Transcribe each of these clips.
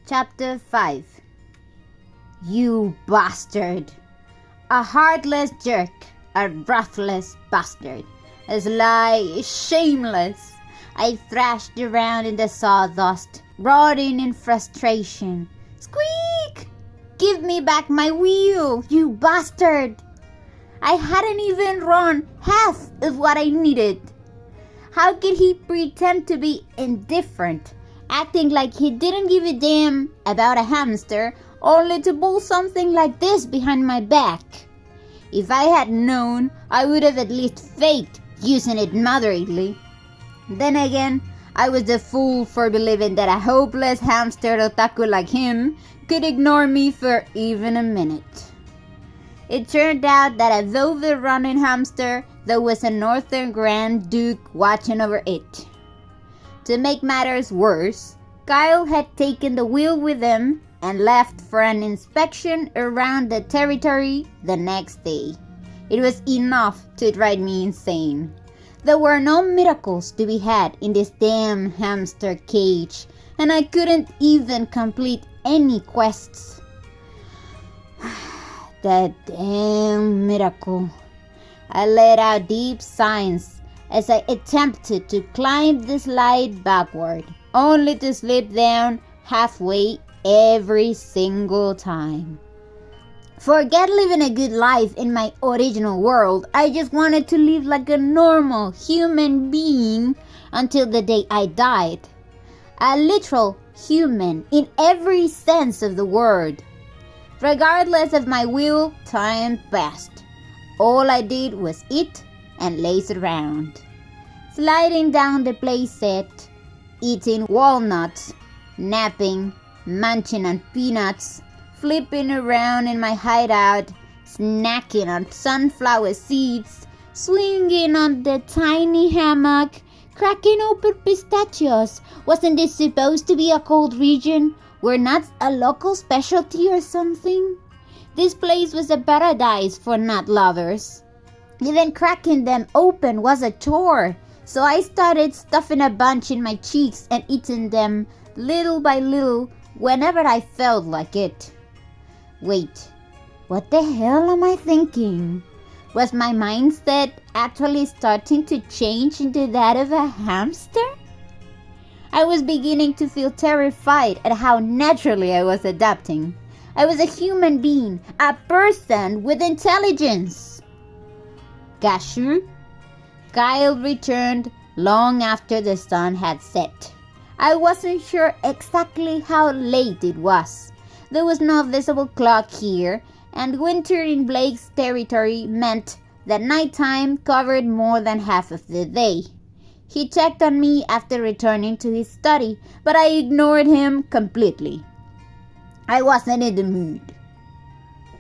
Chapter 5. You bastard! A heartless jerk, a ruthless bastard, a sly, shameless. I thrashed around in the sawdust, rotting in frustration. Squeak! Give me back my wheel, you bastard! I hadn't even run half of what I needed. How could he pretend to be indifferent, acting like he didn't give a damn about a hamster, only to pull something like this behind my back? If I had known, I would have at least faked using it moderately. Then again, I was the fool for believing that a hopeless hamster otaku like him could ignore me for even a minute. It turned out that although the running hamster, there was a Northern Grand Duke watching over it. To make matters worse, Kyle had taken the wheel with him and left for an inspection around the territory the next day. It was enough to drive me insane. There were no miracles to be had in this damn hamster cage, and I couldn't even complete any quests. That damn miracle. I let out deep sighs as I attempted to climb the slide backward, only to slip down halfway every single time. Forget living a good life in my original world. I just wanted to live like a normal human being until the day I died. A literal human in every sense of the word. Regardless of my will, time passed. All I did was eat and laze around. Sliding down the playset, eating walnuts, napping, munching on peanuts, flipping around in my hideout, snacking on sunflower seeds, swinging on the tiny hammock, cracking open pistachios. Wasn't this supposed to be a cold region? Were nuts a local specialty or something? This place was a paradise for nut lovers. Even cracking them open was a chore, so I started stuffing a bunch in my cheeks and eating them little by little whenever I felt like it. Wait, what the hell am I thinking? Was my mindset actually starting to change into that of a hamster? I was beginning to feel terrified at how naturally I was adapting. I was a human being, a person with intelligence. Gashu? Kyle returned long after the sun had set. I wasn't sure exactly how late it was. There was no visible clock here, and winter in Blake's territory meant that nighttime covered more than half of the day. He checked on me after returning to his study, but I ignored him completely. I wasn't in the mood.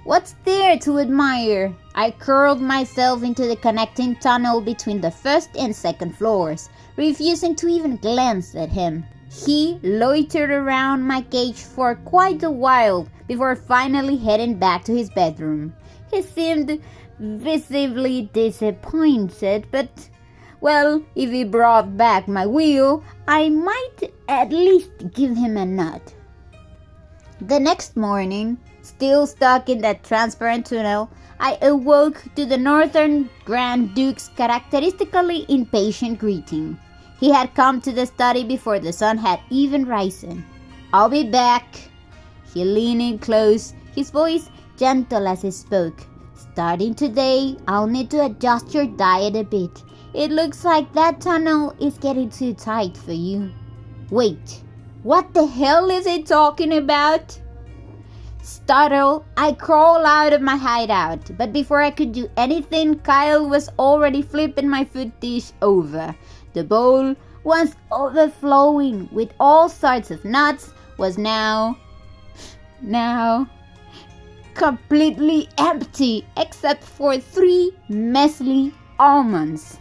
What's there to admire? I curled myself into the connecting tunnel between the first and second floors, refusing to even glance at him. He loitered around my cage for quite a while before finally heading back to his bedroom. He seemed visibly disappointed, but, well, if he brought back my wheel, I might at least give him a nod. The next morning, still stuck in that transparent tunnel, I awoke to the Northern Grand Duke's characteristically impatient greeting. He had come to the study before the sun had even risen. "I'll be back." He leaned in close, his voice gentle as he spoke. "Starting today, I'll need to adjust your diet a bit. It looks like that tunnel is getting too tight for you." Wait, what the hell is he talking about? Startled, I crawled out of my hideout, but before I could do anything, Kyle was already flipping my food dish over. The bowl, once overflowing with all sorts of nuts, was now completely empty except for 3 measly almonds.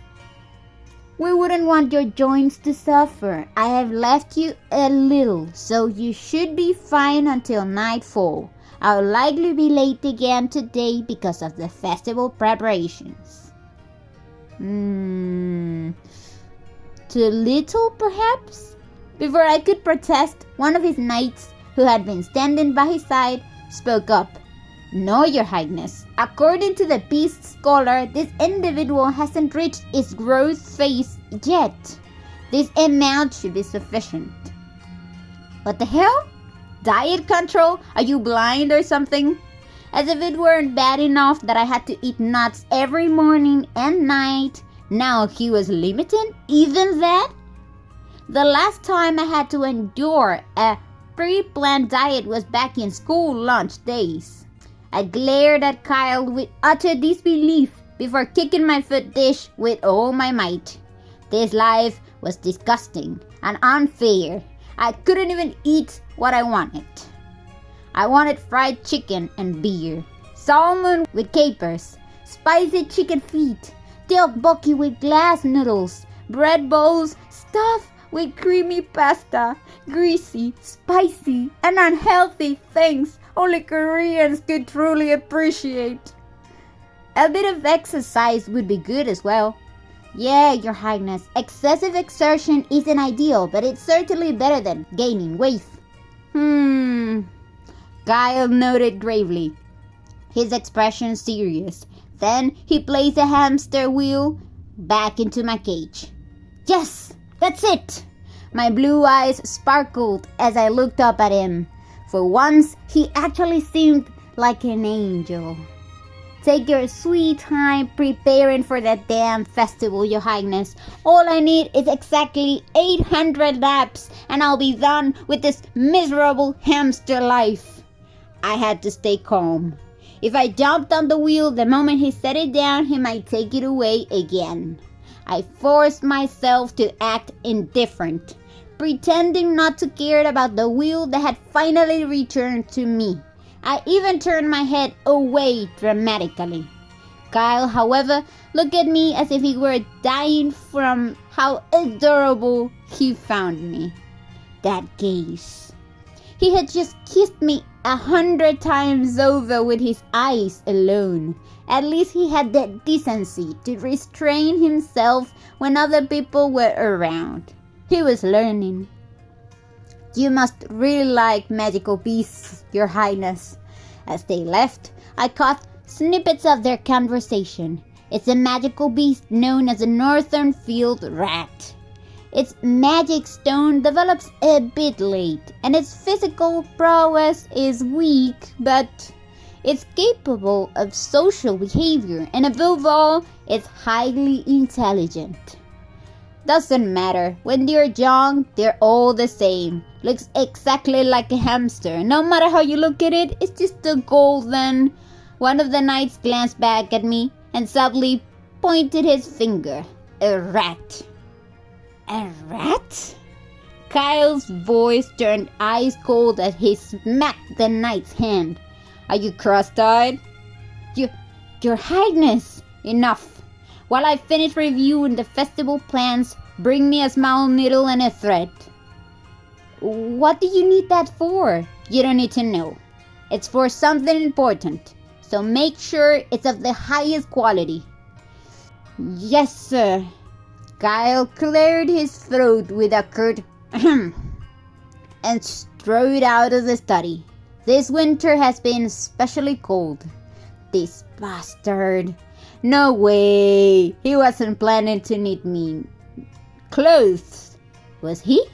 "We wouldn't want your joints to suffer. I have left you a little, so you should be fine until nightfall. I'll likely be late again today because of the festival preparations." Too little, perhaps? Before I could protest, one of his knights who had been standing by his side, spoke up. "No, Your Highness. According to the beast scholar, this individual hasn't reached its growth phase yet. This amount should be sufficient." "What the hell? Diet control? Are you blind or something?" As if it weren't bad enough that I had to eat nuts every morning and night, now he was limiting even that? The last time I had to endure a pre-planned diet was back in school lunch days. I glared at Kyle with utter disbelief before kicking my foot dish with all my might. This life was disgusting and unfair. I couldn't even eat what I wanted. I wanted fried chicken and beer, salmon with capers, spicy chicken feet, tteokbokki with glass noodles, bread bowls stuffed with creamy pasta, greasy, spicy, and unhealthy things only Koreans could truly appreciate. A bit of exercise would be good as well. Yeah, Your Highness, excessive exertion isn't ideal, but it's certainly better than gaining weight. Kyle nodded gravely, his expression serious. Then he placed the hamster wheel back into my cage. Yes, that's it! My blue eyes sparkled as I looked up at him. For once, he actually seemed like an angel. Take your sweet time preparing for that damn festival, Your Highness. All I need is exactly 800 laps and I'll be done with this miserable hamster life. I had to stay calm. If I jumped on the wheel the moment he set it down, he might take it away again. I forced myself to act indifferent, pretending not to care about the wheel that had finally returned to me. I even turned my head away dramatically. Kyle, however, looked at me as if he were dying from how adorable he found me. That gaze. He had just kissed me 100 times over with his eyes alone. At least he had the decency to restrain himself when other people were around. He was learning. You must really like magical beasts, Your Highness. As they left, I caught snippets of their conversation. It's a magical beast known as a northern field rat. Its magic stone develops a bit late, and its physical prowess is weak, but it's capable of social behavior, and above all, it's highly intelligent. Doesn't matter. When they're young, they're all the same. Looks exactly like a hamster. No matter how you look at it, it's just a golden. One of the knights glanced back at me and sadly pointed his finger. A rat. A rat? Kyle's voice turned ice cold as he smacked the knight's hand. Are you cross-eyed? Your Highness! Enough. While I finish reviewing the festival plans, bring me a small needle and a thread. What do you need that for? You don't need to know. It's for something important, so make sure it's of the highest quality. Yes, sir. Kyle cleared his throat with a curt ahem and strode out of the study. This winter has been especially cold. This bastard. No way. He wasn't planning to knit me clothes, was he?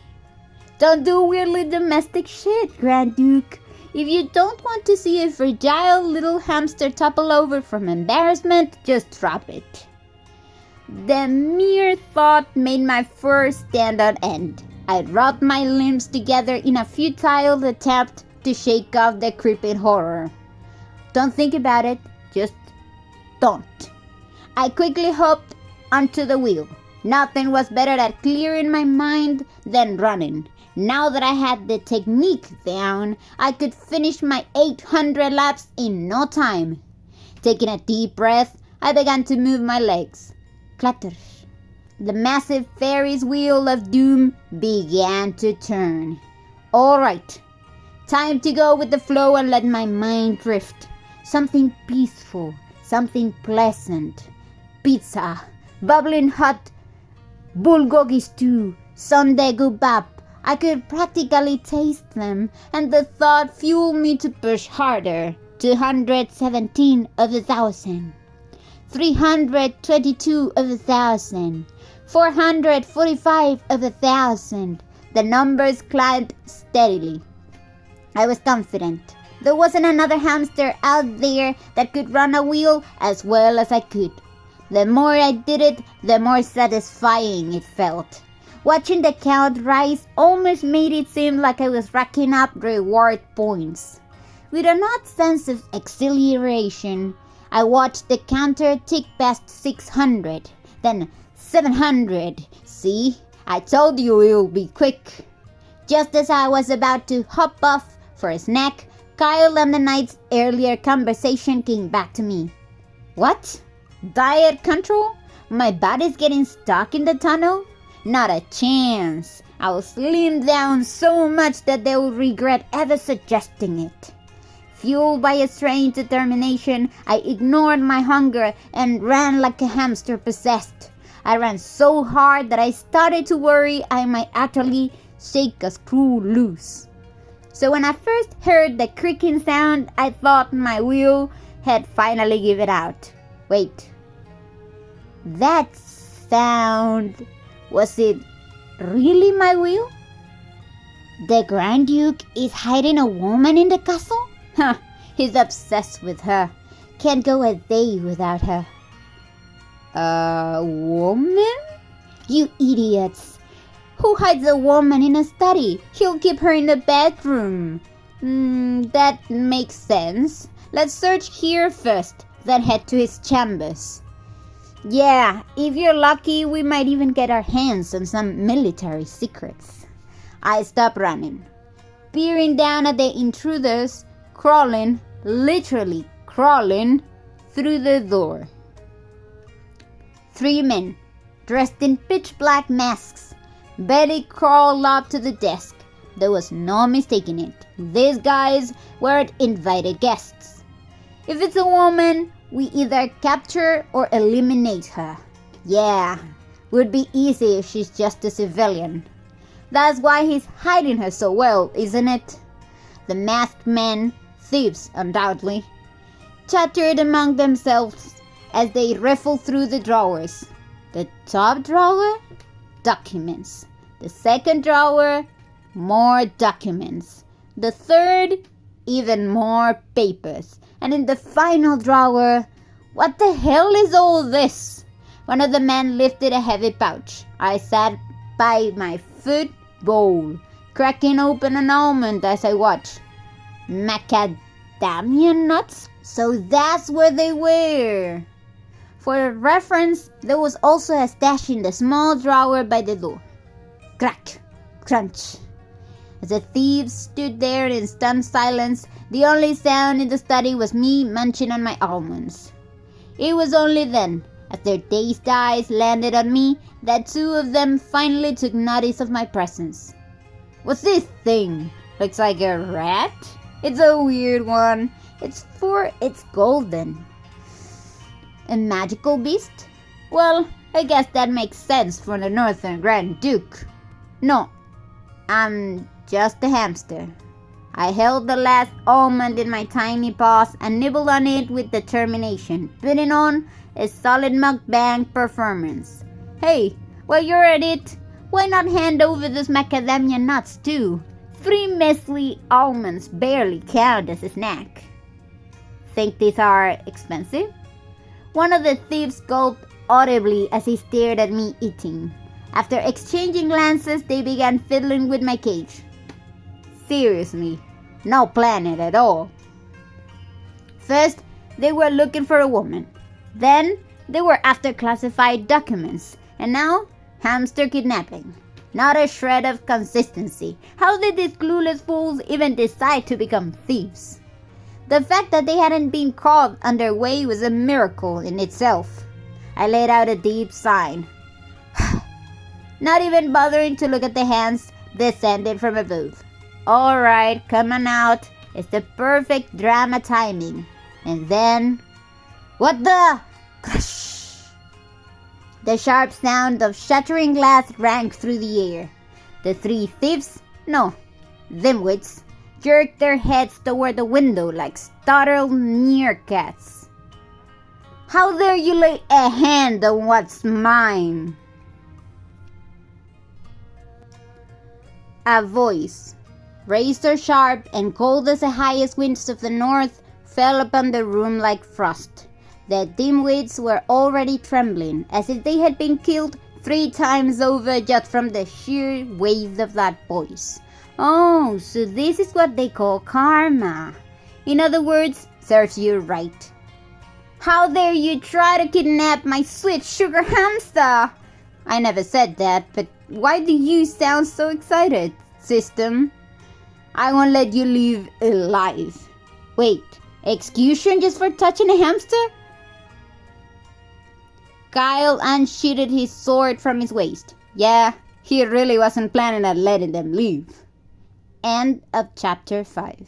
Don't do weirdly domestic shit, Grand Duke. If you don't want to see a fragile little hamster topple over from embarrassment, just drop it. The mere thought made my fur stand on end. I rubbed my limbs together in a futile attempt to shake off the creeping horror. Don't think about it, just don't. I quickly hopped onto the wheel. Nothing was better at clearing my mind than running. Now that I had the technique down, I could finish my 800 laps in no time. Taking a deep breath, I began to move my legs. Clatter. The massive Ferris wheel of doom began to turn. All right, time to go with the flow and let my mind drift. Something peaceful, something pleasant. Pizza, bubbling hot bulgogi stew, Sunday gubap, I could practically taste them, and the thought fueled me to push harder. 217 of 1,000. 322 of 1,000. 445 of 1,000. The numbers climbed steadily. I was confident. There wasn't another hamster out there that could run a wheel as well as I could. The more I did it, the more satisfying it felt. Watching the count rise almost made it seem like I was racking up reward points. With an odd sense of exhilaration, I watched the counter tick past 600, then 700. See, I told you it would be quick. Just as I was about to hop off for a snack, Kyle and the night's earlier conversation came back to me. What? Diet control? My body's getting stuck in the tunnel? Not a chance. I will slim down so much that they will regret ever suggesting it. Fueled by a strange determination, I ignored my hunger and ran like a hamster possessed. I ran so hard that I started to worry I might actually shake a screw loose. So when I first heard the creaking sound, I thought my wheel had finally given out. Wait. That sound... Was it really my wheel? The Grand Duke is hiding a woman in the castle? Huh, he's obsessed with her. Can't go a day without her. A woman? You idiots. Who hides a woman in a study? He'll keep her in the bedroom. That makes sense. Let's search here first, then head to his chambers. Yeah, if you're lucky, we might even get our hands on some military secrets. I stopped running, peering down at the intruders, crawling, literally crawling, through the door. 3 men, dressed in pitch-black masks, barely crawled up to the desk. There was no mistaking it. These guys weren't invited guests. If it's a woman, we either capture or eliminate her. Yeah, would be easy if she's just a civilian. That's why he's hiding her so well, isn't it? The masked men, thieves undoubtedly, chattered among themselves as they riffled through the drawers. The top drawer? Documents. The second drawer? More documents. The third? Even more papers. And in the final drawer, what the hell is all this? One of the men lifted a heavy pouch. I sat by my foot bowl, cracking open an almond as I watched. Macadamia nuts? So that's where they were. For reference, there was also a stash in the small drawer by the door. Crack, crunch. As the thieves stood there in stunned silence, the only sound in the study was me munching on my almonds. It was only then, as their dazed eyes landed on me, that 2 of them finally took notice of my presence. What's this thing? Looks like a rat? It's a weird one. It's golden. A magical beast? Well, I guess that makes sense for the Northern Grand Duke. No, I'm just a hamster. I held the last almond in my tiny paws and nibbled on it with determination, putting on a solid mukbang performance. Hey, while you're at it, why not hand over those macadamia nuts too? 3 measly almonds barely count as a snack. Think these are expensive? One of the thieves gulped audibly as he stared at me eating. After exchanging glances, they began fiddling with my cage. Seriously, no planet at all. First, they were looking for a woman. Then, they were after classified documents. And now, hamster kidnapping. Not a shred of consistency. How did these clueless fools even decide to become thieves? The fact that they hadn't been caught on their way was a miracle in itself. I let out a deep sigh. Not even bothering to look at the hands descended from above. Alright, come on out. It's the perfect drama timing. And then... What the... Crash! The sharp sound of shattering glass rang through the air. The three thieves, no, dimwits, jerked their heads toward the window like startled meerkats. How dare you lay a hand on what's mine? A voice, razor sharp and cold as the highest winds of the north, fell upon the room like frost. The dimwits were already trembling, as if they had been killed 3 times over just from the sheer weight of that voice. Oh, so this is what they call karma. In other words, serves you right. How dare you try to kidnap my sweet sugar hamster? I never said that, but why do you sound so excited, system? I won't let you live alive. Wait, execution just for touching a hamster? Kyle unsheathed his sword from his waist. Yeah, he really wasn't planning on letting them leave. End of chapter 5.